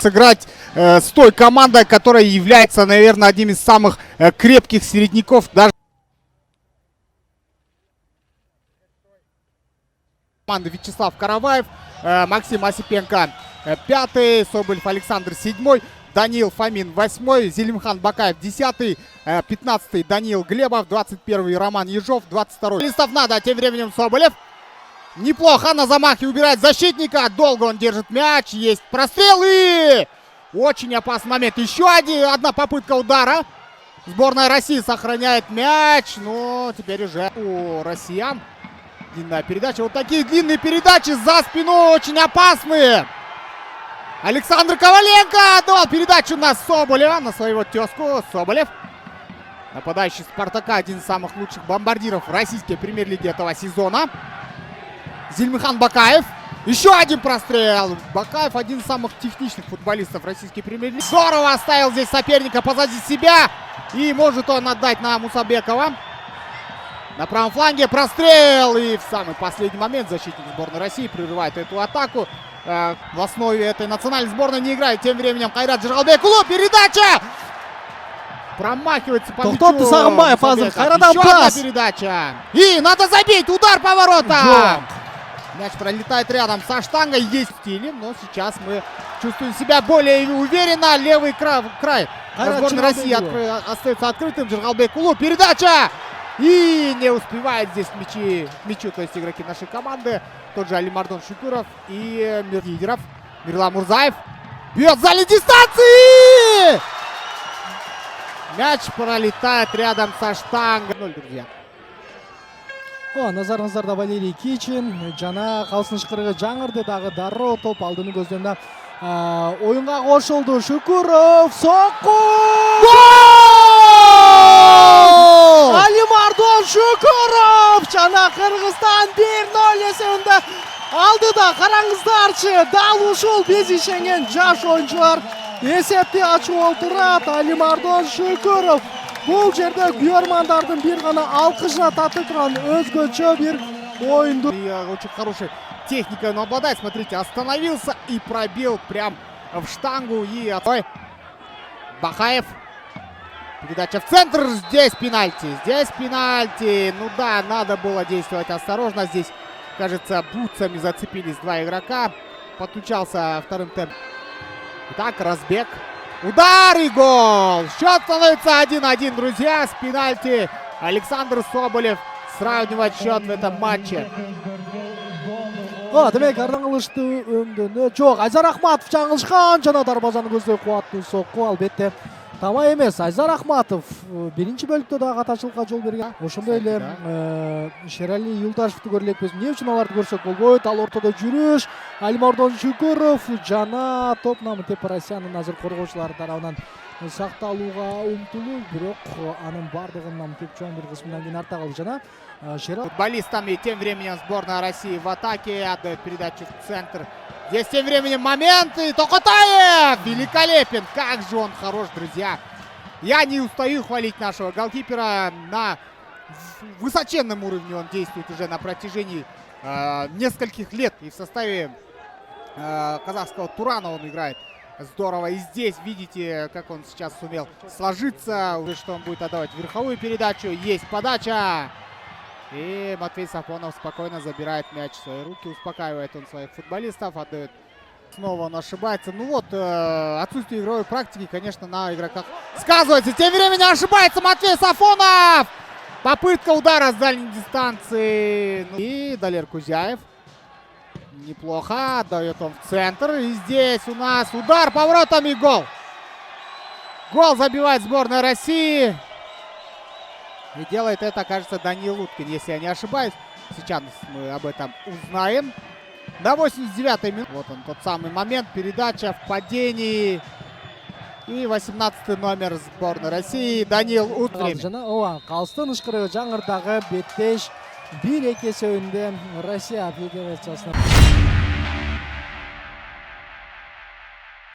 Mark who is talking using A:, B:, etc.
A: сыграть с той командой, которая является, наверное, одним из самых крепких середняков. Даже команды Вячеслав Караваев, Максим Осипенко 5-й, Соболев Александр 7-й, Даниил Фомин 8-й, Зелимхан Бакаев 10-й, 15-й Даниил Глебов, 21-й Роман Ежов, 22-й. Листов надо, тем временем Соболев. Неплохо на замахе убирает защитника. Долго он держит мяч. Есть прострел и очень опасный момент. Еще одна попытка удара. Сборная России сохраняет мяч. Но теперь уже у россиян длинная передача. Вот такие длинные передачи за спину очень опасные. Александр Коваленко отдал передачу на Соболева, на своего тезку. Соболев, нападающий Спартака, один из самых лучших бомбардиров российской премьер-лиги этого сезона. Зельмихан Бакаев. Еще один прострел. Бакаев один из самых техничных футболистов российской премьер-лиги. Здорово оставил здесь соперника позади себя. И может он отдать на Мусабекова. На правом фланге прострел. И в самый последний момент защитник сборной России прерывает эту атаку. В основе этой национальной сборной не играет. Тем временем Кайрат Жиргалбекулу. Передача. Промахивается по мячу. Еще одна передача. И надо забить. Удар по воротам. Мяч пролетает рядом со штангой. Есть в стиле, но сейчас мы чувствуем себя более уверенно. Левый край сборной России остается открытым. Жиргалбекулу. Передача. И не успевает здесь к мячу, то есть игроки нашей команды. Тот же Алимардон Шукуров и лидеров. Мирлан Мурзаев. Бьет за дистанции. Мяч пролетает рядом со штангой. 0, друзья.
B: Назарыңыздарда Валерий Кичин жана калсын ышкырыгы жаңырды дагы дароо топ алдыны көздөмө оюнга кошулду. Шукуров сокку. Алимардон Шукуров жана Кыргызстан 1-0 эсебинде алды да караңыздарчы. Дал ушул биз ишенген жаш оюнчулар эсепти ачып отурат. Алимардон Шукуров бул жерде күйөрмандардын бир гана алкышына татып турган өзгөчө бир оюнду.
A: Очень хорошая техника он обладает. Смотрите, остановился и пробил прям в штангу. И Бакаев. Передача в центр. Здесь пенальти. Здесь пенальти. Ну да, надо было действовать осторожно. Здесь, кажется, бутсами зацепились два игрока. Подключался вторым темпом. Итак, разбег. Удар и гол! Счет становится 1-1, друзья. С пенальти Александр Соболев сравнивает счет в этом матче.
B: Демек ардан кылышты өңдөнү жок. Айзар Ахматов жаңылышкан жана дарбазаны көздөй кубаттуу сокку. Албетте тамай эмес. Айзар Ахматов биринчи бөлүктө дагы катачылыкка жол берген. Ошондой эле Шерали Юлдашевди көрө элекпиз. Эмне үчүн аларды көрсөк болбойт? Ал ортодо жүрүш. Алимардон Шукуров жана топ намытеп Россиянын азыр коргоочулары тарабынан сакталууга умтулуу, бирок анын бардыгын намытеп чоң бир кысмынан кийин артта калды. Жана
A: футболистами тем временем сборная России в атаке. Отдает передачу в центр. Здесь тем временем момент. И Токотаев великолепен. Как же он хорош, друзья. Я не устаю хвалить нашего голкипера. На высоченном уровне он действует уже на протяжении нескольких лет. И в составе казахского Турана он играет здорово. И здесь видите, как он сейчас сумел сложиться. Уже что он будет отдавать верховую передачу. Есть подача. И Матвей Сафонов спокойно забирает мяч в свои руки. Успокаивает он своих футболистов. Отдает. Снова он ошибается. Ну вот, отсутствие игровой практики, конечно, на игроках сказывается. Тем временем ошибается Матвей Сафонов. Попытка удара с дальней дистанции. И Далер Кузяев. Неплохо. Отдает он в центр. И здесь у нас удар поворотом и гол. Гол забивает сборная России. И делает это, кажется, Даниил Уткин, если я не ошибаюсь. Сейчас мы об этом узнаем. На 89-й минуте. Вот он, тот самый момент. Передача в падении. И 18-й номер сборной России Даниил Уткин.
B: Калстын ышкырыгы жаңырдагы беттеш 1-2 эсебинде Россия Федерациясына.